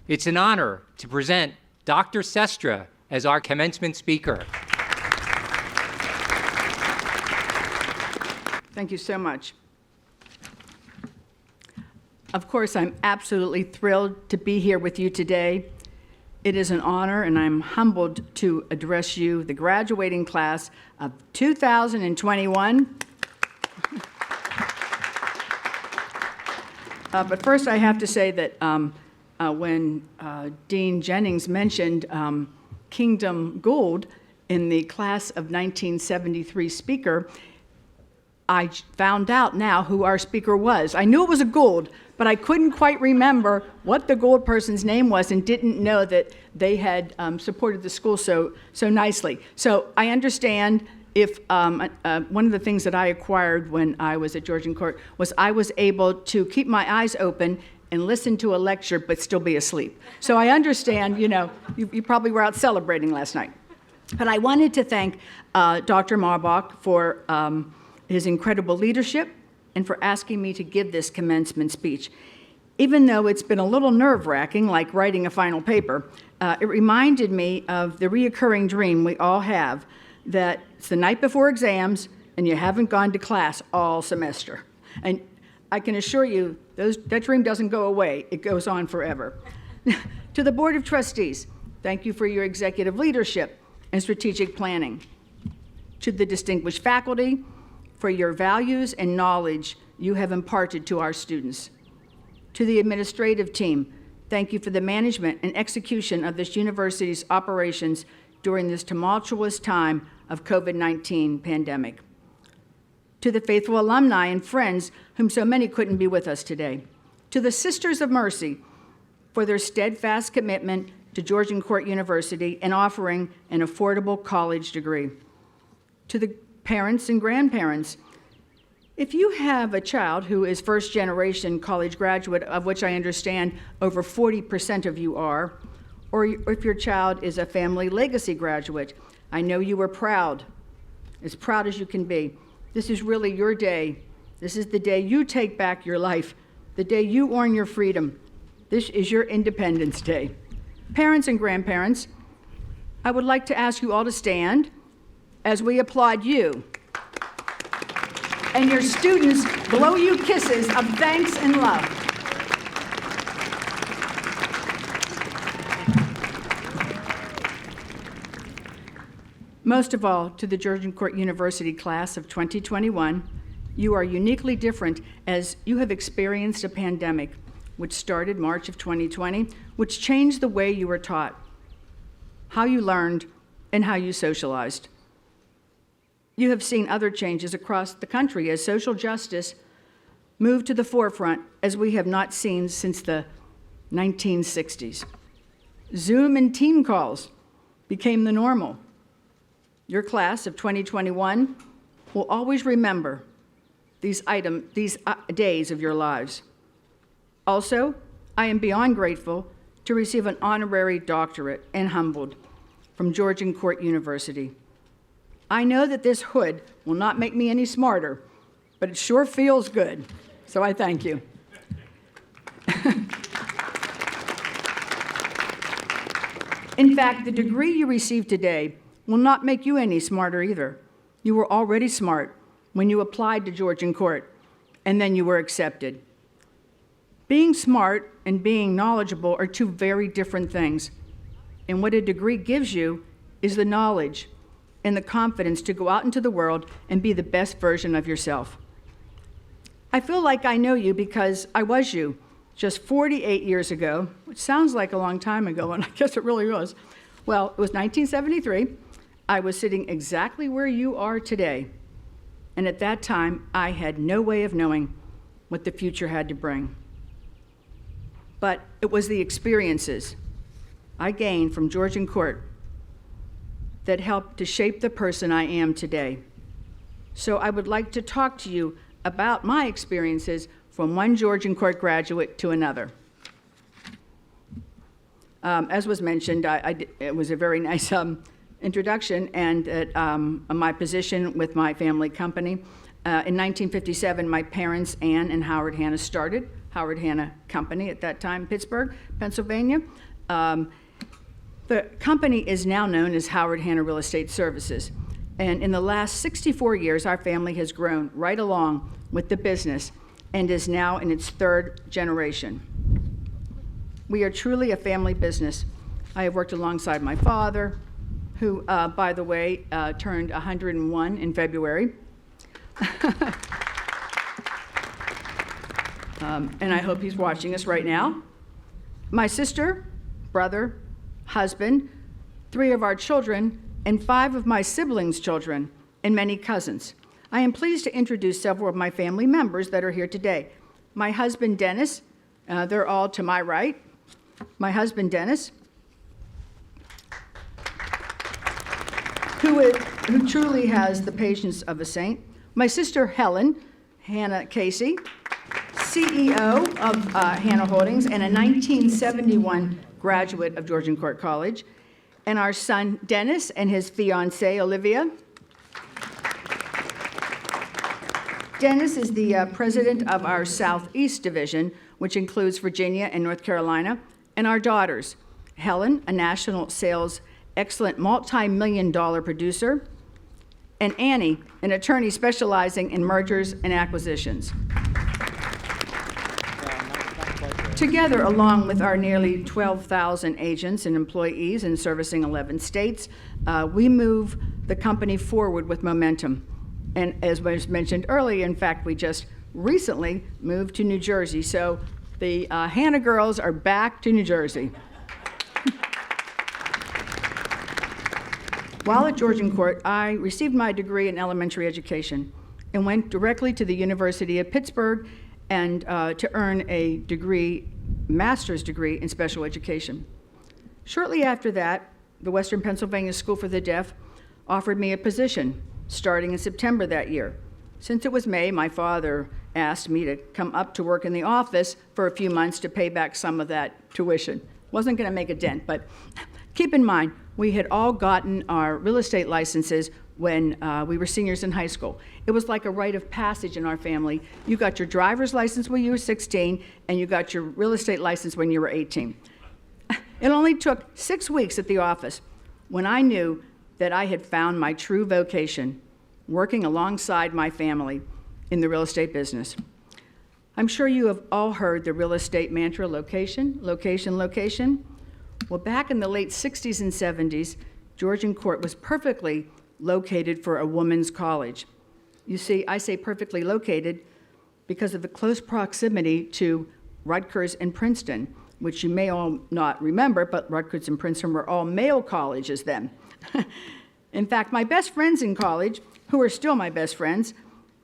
It's an honor to present Dr. Cestra as our commencement speaker. Thank you so much. Of course, I'm absolutely thrilled to be here with you today. It is an honor, and I'm humbled to address you, the graduating class of 2021. But first, I have to say that when Dean Jennings mentioned Kingdom Gould in the class of 1973 speaker, I found out now who our speaker was. I knew it was a Gould, but I couldn't quite remember what the Gould person's name was and didn't know that they had supported the school so nicely. So I understand if one of the things that I acquired when I was at Georgian Court was I was able to keep my eyes open and listen to a lecture but still be asleep. So I understand, you probably were out celebrating last night. But I wanted to thank Dr. Marbach for his incredible leadership and for asking me to give this commencement speech. Even though it's been a little nerve-wracking, like writing a final paper, it reminded me of the reoccurring dream we all have that it's the night before exams and you haven't gone to class all semester. And I can assure you, that dream doesn't go away. It goes on forever. To the Board of Trustees, thank you for your executive leadership and strategic planning. To the distinguished faculty, for your values and knowledge you have imparted to our students. To the administrative team, thank you for the management and execution of this university's operations during this tumultuous time of COVID-19 pandemic. To the faithful alumni and friends whom so many couldn't be with us today. To the Sisters of Mercy for their steadfast commitment to Georgian Court University and offering an affordable college degree. To the parents and grandparents, if you have a child who is first-generation college graduate, of which I understand over 40% of you are, or if your child is a family legacy graduate, I know you are proud, as proud as you can be. This is really your day. This is the day you take back your life, the day you earn your freedom. This is your Independence Day. Parents and grandparents, I would like to ask you all to stand as we applaud you. And your students blow you kisses of thanks and love. Most of all, to the Georgian Court University class of 2021, you are uniquely different as you have experienced a pandemic, which started March of 2020, which changed the way you were taught, how you learned, and how you socialized. You have seen other changes across the country as social justice moved to the forefront as we have not seen since the 1960s. Zoom and team calls became the normal. Your class of 2021 will always remember these days of your lives. Also, I am beyond grateful to receive an honorary doctorate and humbled from Georgian Court University. I know that this hood will not make me any smarter, but it sure feels good, so I thank you. In fact, the degree you receive today will not make you any smarter either. You were already smart when you applied to Georgian Court, and then you were accepted. Being smart and being knowledgeable are two very different things, and what a degree gives you is the knowledge and the confidence to go out into the world and be the best version of yourself. I feel like I know you because I was you just 48 years ago, which sounds like a long time ago, and I guess it really was. Well, it was 1973. I was sitting exactly where you are today, and at that time, I had no way of knowing what the future had to bring. But it was the experiences I gained from Georgian Court that helped to shape the person I am today. So I would like to talk to you about my experiences from one Georgian Court graduate to another. As was mentioned, it was a very nice introduction, and my position with my family company. In 1957, my parents, Anne and Howard Hanna, started Howard Hanna Company at that time, Pittsburgh, Pennsylvania. The company is now known as Howard Hanna Real Estate Services. And in the last 64 years, our family has grown right along with the business and is now in its third generation. We are truly a family business. I have worked alongside my father, who, by the way, turned 101 in February. And I hope he's watching us right now. My sister, brother, husband, 3 of our children, and 5 of my siblings' children, and many cousins. I am pleased to introduce several of my family members that are here today. My husband, Dennis, they're all to my right. My husband, Dennis, who truly has the patience of a saint. My sister, Helen Hanna Casey, CEO of Hanna Holdings and a 1971 graduate of Georgian Court College. And our son, Dennis, and his fiancée, Olivia. Dennis is the president of our Southeast Division, which includes Virginia and North Carolina, and our daughters, Helen, a national sales excellent multi-million-dollar producer, and Annie, an attorney specializing in mergers and acquisitions. Together, along with our nearly 12,000 agents and employees in servicing 11 states, we move the company forward with momentum. And as was mentioned earlier, in fact, we just recently moved to New Jersey. So the Hanna girls are back to New Jersey. While at Georgian Court, I received my degree in elementary education and went directly to the University of Pittsburgh and to earn a master's degree in special education. Shortly after that, the Western Pennsylvania School for the Deaf offered me a position starting in September that year. Since it was May, my father asked me to come up to work in the office for a few months to pay back some of that tuition. Wasn't going to make a dent, but keep in mind, we had all gotten our real estate licenses when we were seniors in high school. It was like a rite of passage in our family. You got your driver's license when you were 16, and you got your real estate license when you were 18. It only took 6 weeks at the office when I knew that I had found my true vocation, working alongside my family in the real estate business. I'm sure you have all heard the real estate mantra, location, location, location. Well, back in the late 60s and 70s, Georgian Court was perfectly located for a women's college. You see, I say perfectly located because of the close proximity to Rutgers and Princeton, which you may all not remember, but Rutgers and Princeton were all male colleges then. In fact, my best friends in college, who are still my best friends,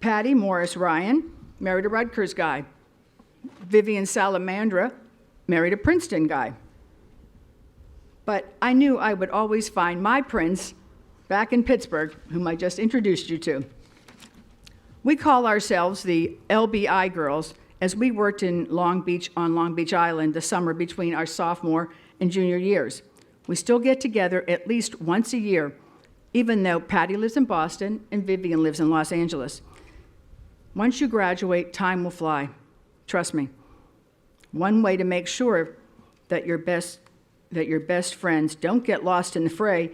Patty Morris Ryan, married a Rutgers guy. Vivian Salamandra married a Princeton guy. But I knew I would always find my prince back in Pittsburgh, whom I just introduced you to. We call ourselves the LBI girls, as we worked in Long Beach on Long Beach Island the summer between our sophomore and junior years. We still get together at least once a year, even though Patty lives in Boston and Vivian lives in Los Angeles. Once you graduate, time will fly. Trust me. One way to make sure that your best friends don't get lost in the fray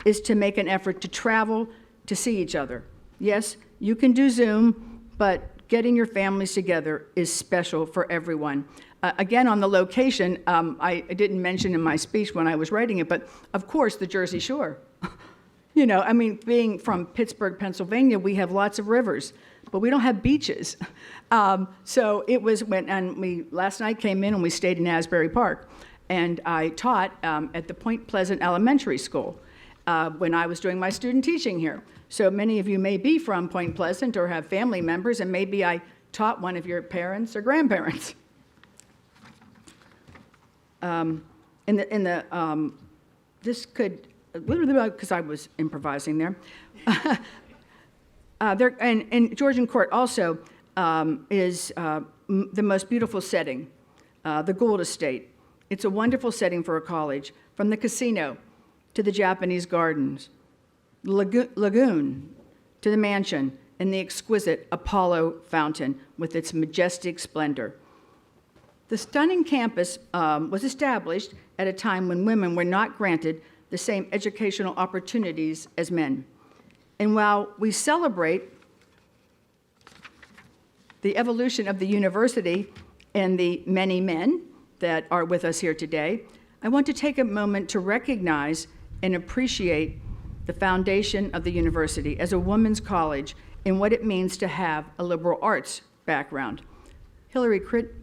is to make an effort to travel to see each other. Yes, you can do Zoom, but getting your families together is special for everyone. Again, on the location, I didn't mention in my speech when I was writing it, but of course, the Jersey Shore. You know, I mean, being from Pittsburgh, Pennsylvania, we have lots of rivers, but we don't have beaches. So it was we last night came in and we stayed in Asbury Park. And I taught at the Point Pleasant Elementary School when I was doing my student teaching here. So many of you may be from Point Pleasant or have family members, and maybe I taught one of your parents or grandparents. This could, because I was improvising there. And Georgian Court also is the most beautiful setting, the Gould Estate. It's a wonderful setting for a college, from the casino to the Japanese gardens, the lagoon to the mansion, and the exquisite Apollo fountain with its majestic splendor. The stunning campus was established at a time when women were not granted the same educational opportunities as men. And while we celebrate the evolution of the university and the many men that are with us here today, I want to take a moment to recognize and appreciate the foundation of the university as a women's college and what it means to have a liberal arts background. Hillary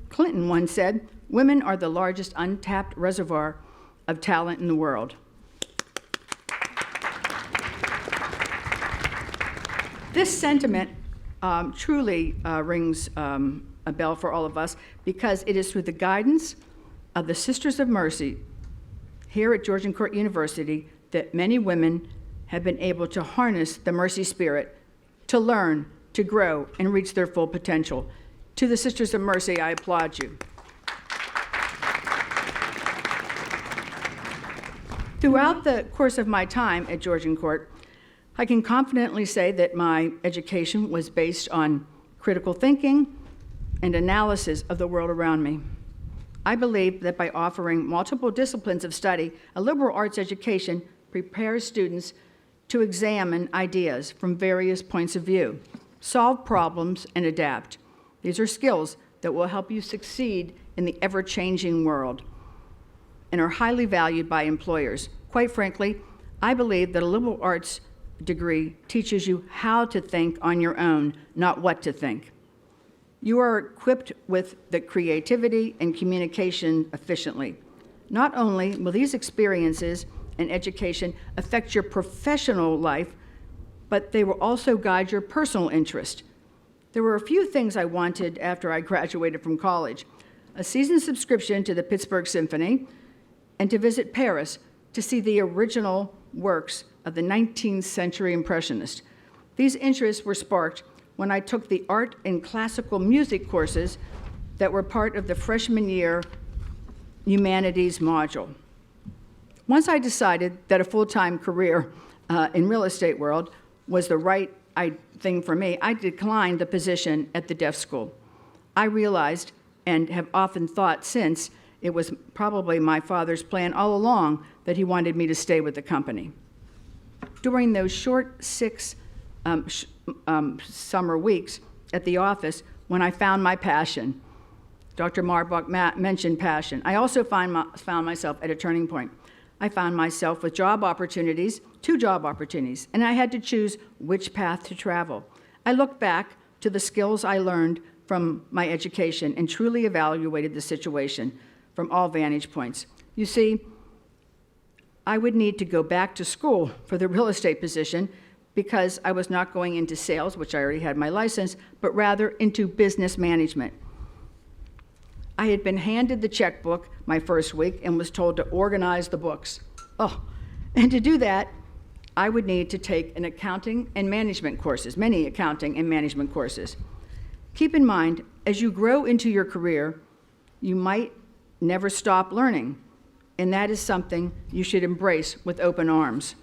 Clinton once said, "Women are the largest untapped reservoir of talent in the world." This sentiment truly rings a bell for all of us because it is through the guidance of the Sisters of Mercy here at Georgian Court University that many women have been able to harness the mercy spirit to learn, to grow, and reach their full potential. To the Sisters of Mercy, I applaud you. Throughout the course of my time at Georgian Court, I can confidently say that my education was based on critical thinking and analysis of the world around me. I believe that by offering multiple disciplines of study, a liberal arts education prepares students to examine ideas from various points of view, solve problems, and adapt. These are skills that will help you succeed in the ever-changing world and are highly valued by employers. Quite frankly, I believe that a liberal arts degree teaches you how to think on your own, not what to think. You are equipped with the creativity and communication efficiently. Not only will these experiences and education affect your professional life, but they will also guide your personal interest. There were a few things I wanted after I graduated from college: a season subscription to the Pittsburgh Symphony, and to visit Paris to see the original works of the 19th century Impressionists. These interests were sparked when I took the art and classical music courses that were part of the freshman year humanities module. Once I decided that a full-time career in real estate world was the right thing for me, I declined the position at the deaf school. I realized, and have often thought since, it was probably my father's plan all along that he wanted me to stay with the company. During those short 6 summer weeks at the office, when I found my passion, Dr. Marbach mentioned passion, I also found myself at a turning point. I found myself with 2 job opportunities, and I had to choose which path to travel. I looked back to the skills I learned from my education and truly evaluated the situation from all vantage points. You see, I would need to go back to school for the real estate position because I was not going into sales, which I already had my license, but rather into business management. I had been handed the checkbook my first week and was told to organize the books. And to do that, I would need to take an accounting and management courses, many accounting and management courses. Keep in mind, as you grow into your career, you might never stop learning, and that is something you should embrace with open arms.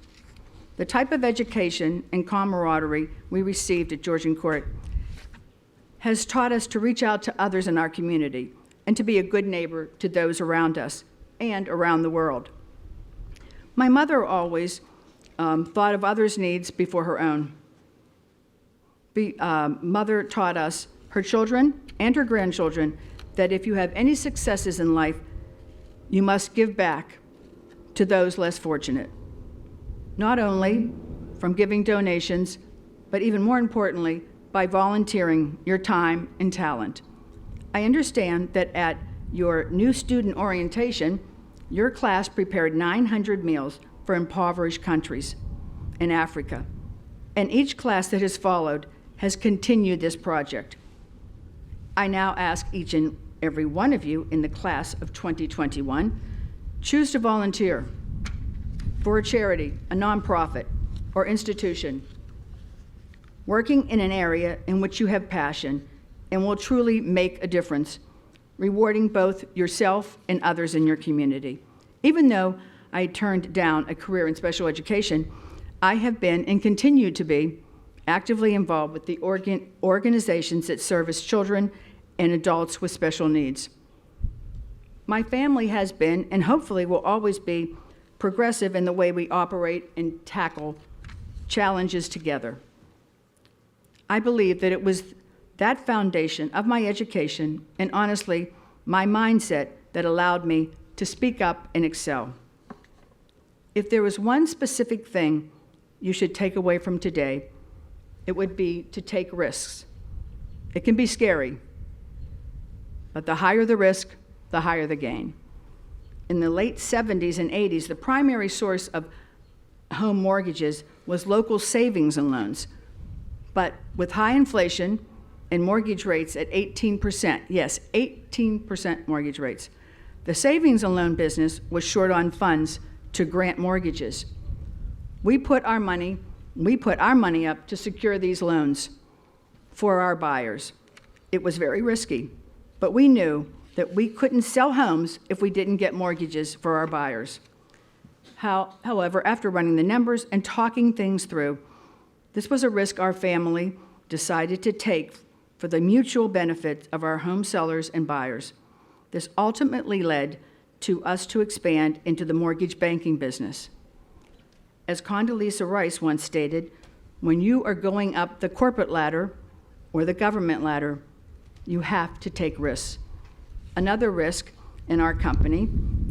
The type of education and camaraderie we received at Georgian Court has taught us to reach out to others in our community and to be a good neighbor to those around us and around the world. My mother always thought of others' needs before her own. Mother taught us, her children and her grandchildren, that if you have any successes in life, you must give back to those less fortunate. Not only from giving donations, but even more importantly, by volunteering your time and talent. I understand that at your new student orientation, your class prepared 900 meals for impoverished countries in Africa, and each class that has followed has continued this project. I now ask each and every one of you in the class of 2021, choose to volunteer for a charity, a nonprofit, or institution, working in an area in which you have passion and will truly make a difference, rewarding both yourself and others in your community. Even though I turned down a career in special education, I have been and continue to be actively involved with the organizations that service children and adults with special needs. My family has been, and hopefully will always be, progressive in the way we operate and tackle challenges together. I believe that it was that foundation of my education and, honestly, my mindset that allowed me to speak up and excel. If there was one specific thing you should take away from today, it would be to take risks. It can be scary, but the higher the risk, the higher the gain. In the late 70s and 80s, the primary source of home mortgages was local savings and loans. But with high inflation and mortgage rates at 18%, yes, 18% mortgage rates, the savings and loan business was short on funds to grant mortgages. We put our money up to secure these loans for our buyers. It was very risky, but we knew that we couldn't sell homes if we didn't get mortgages for our buyers. However, after running the numbers and talking things through, this was a risk our family decided to take for the mutual benefit of our home sellers and buyers. This ultimately led to us to expand into the mortgage banking business. As Condoleezza Rice once stated, when you are going up the corporate ladder or the government ladder, you have to take risks. Another risk in our company,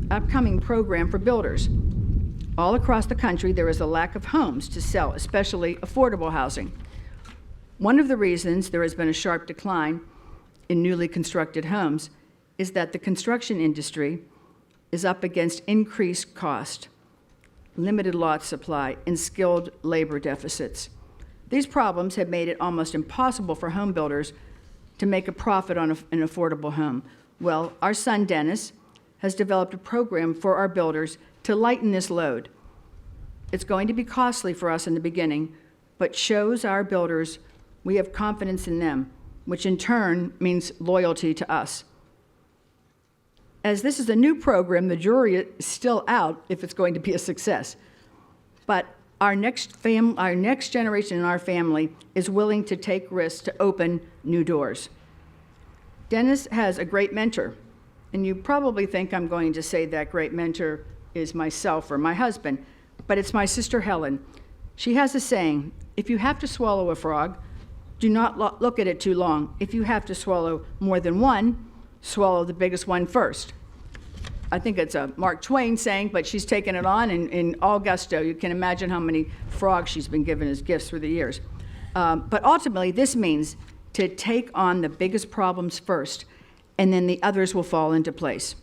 upcoming program for builders. All across the country, there is a lack of homes to sell, especially affordable housing. One of the reasons there has been a sharp decline in newly constructed homes is that the construction industry is up against increased cost, limited lot supply, and skilled labor deficits. These problems have made it almost impossible for home builders to make a profit on an affordable home. Well, our son Dennis has developed a program for our builders to lighten this load. It's going to be costly for us in the beginning, but shows our builders we have confidence in them, which in turn means loyalty to us. As this is a new program, the jury is still out if it's going to be a success. But our next generation in our family is willing to take risks to open new doors. Dennis has a great mentor, and you probably think I'm going to say that great mentor is myself or my husband, but it's my sister Helen. She has a saying, if you have to swallow a frog, do not look at it too long. If you have to swallow more than one, swallow the biggest one first. I think it's a Mark Twain saying, but she's taken it on in all gusto. You can imagine how many frogs she's been given as gifts through the years. But ultimately, this means to take on the biggest problems first, and then the others will fall into place.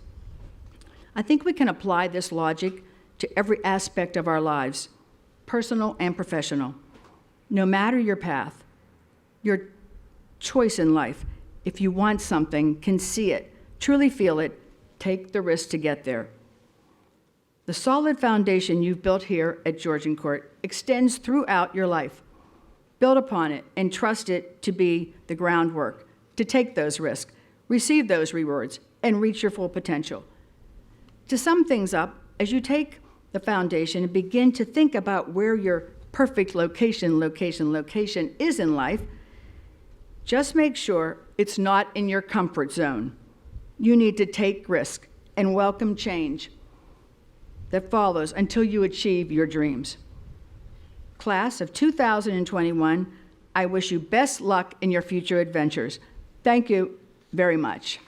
I think we can apply this logic to every aspect of our lives, personal and professional. No matter your path, your choice in life, if you want something, can see it, truly feel it, take the risk to get there. The solid foundation you've built here at Georgian Court extends throughout your life. Build upon it and trust it to be the groundwork, to take those risks, receive those rewards, and reach your full potential. To sum things up, as you take the foundation and begin to think about where your perfect location is in life, just make sure it's not in your comfort zone. You need to take risk and welcome change that follows until you achieve your dreams. Class of 2021, I wish you best luck in your future adventures. Thank you very much.